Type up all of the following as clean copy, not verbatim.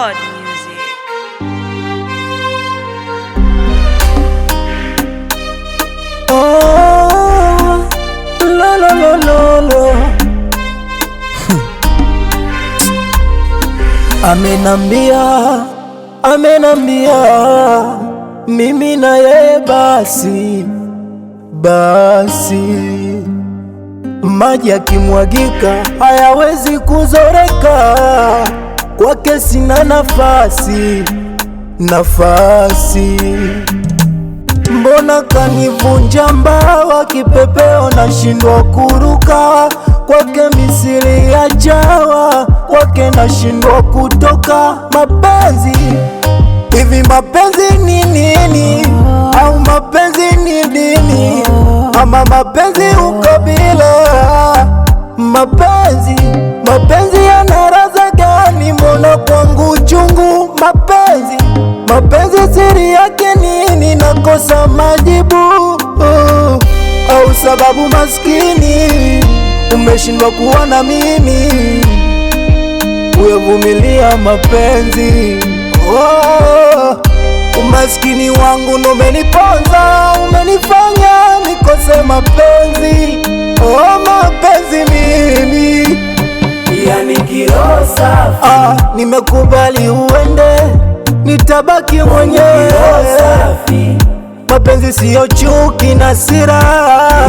God music. Oh, lo lo lo lo lo. Amenambia mimi na yeye basi, maji yakimwagika hayawezi kuzoreka, kwake sina nafasi. Mbona kanivunja mbawa, kipepeo nashindwa kuruka, kwake misili ya chawa, kwake nashindwa kutoka. Mapenzi hivi, mapenzi ni nini? Au mapenzi ni dini? Ama mapenzi ukabila? Mapenzi yana raza gani? Mbona kwangu chungu? Mapenzi siri yake nini? Nakosa majibu. Au sababu maskini umeshindwa kuwa na mimi, uyavumilia mapenzi. Umaskini wangu ndo umeniponza, umenifanya nikose mapenzi. Mapenzi mimi yani kiroho safi. Nimekubali uende, nitabaki mwenyewe. Mapenzi siyo chuki na sira,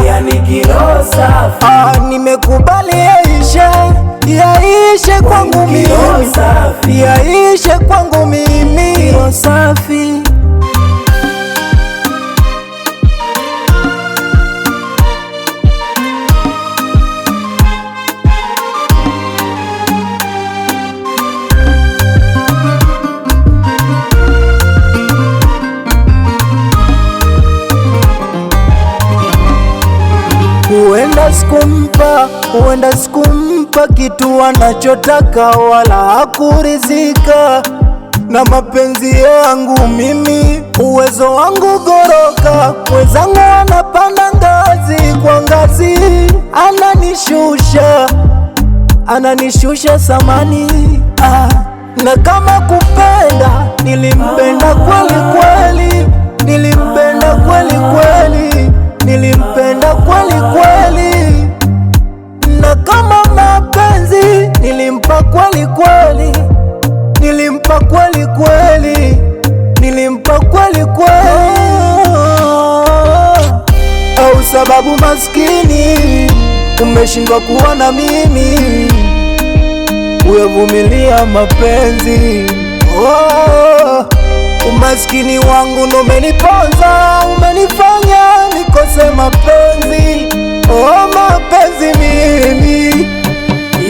yani kiroho safi. Nimekubali yaishe kwangu mimi, yaishe kwangu mimi. Kiroho safi. Huenda sikumpa kitu anachotaka, wala hakurizika na mapenzi yangu mimi. Uwezo wangu goroka, mwenzangu anapanda ngazi kwa ngazi, ananishusha samani. Na kama kupenda, nilimpenda kweli kweli, nilimpenda kweli kweli, nilimpenda kweli kweli. Na kama mapenzi, nilimpa kweli kweli, nilimpa kweli kweli, nilimpa kweli kweli. Au sababu maskini umeshindwa kuwa na mimi, uyavumilia mapenzi. Umaskini wangu ndo umeniponza, umenifanya nikose mapenzi. Mapenzi mimi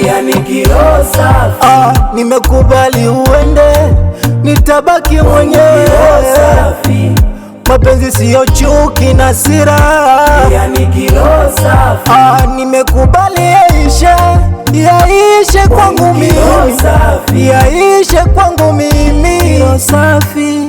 yani kiroho safi. Nimekubali uende, nitabaki mwenyewe. Mapenzi siyo chuki na sira, yani kiroho safi. Nimekubali yaishe kwangu mimi, yaishe kwangu mimi. Kiroho safi.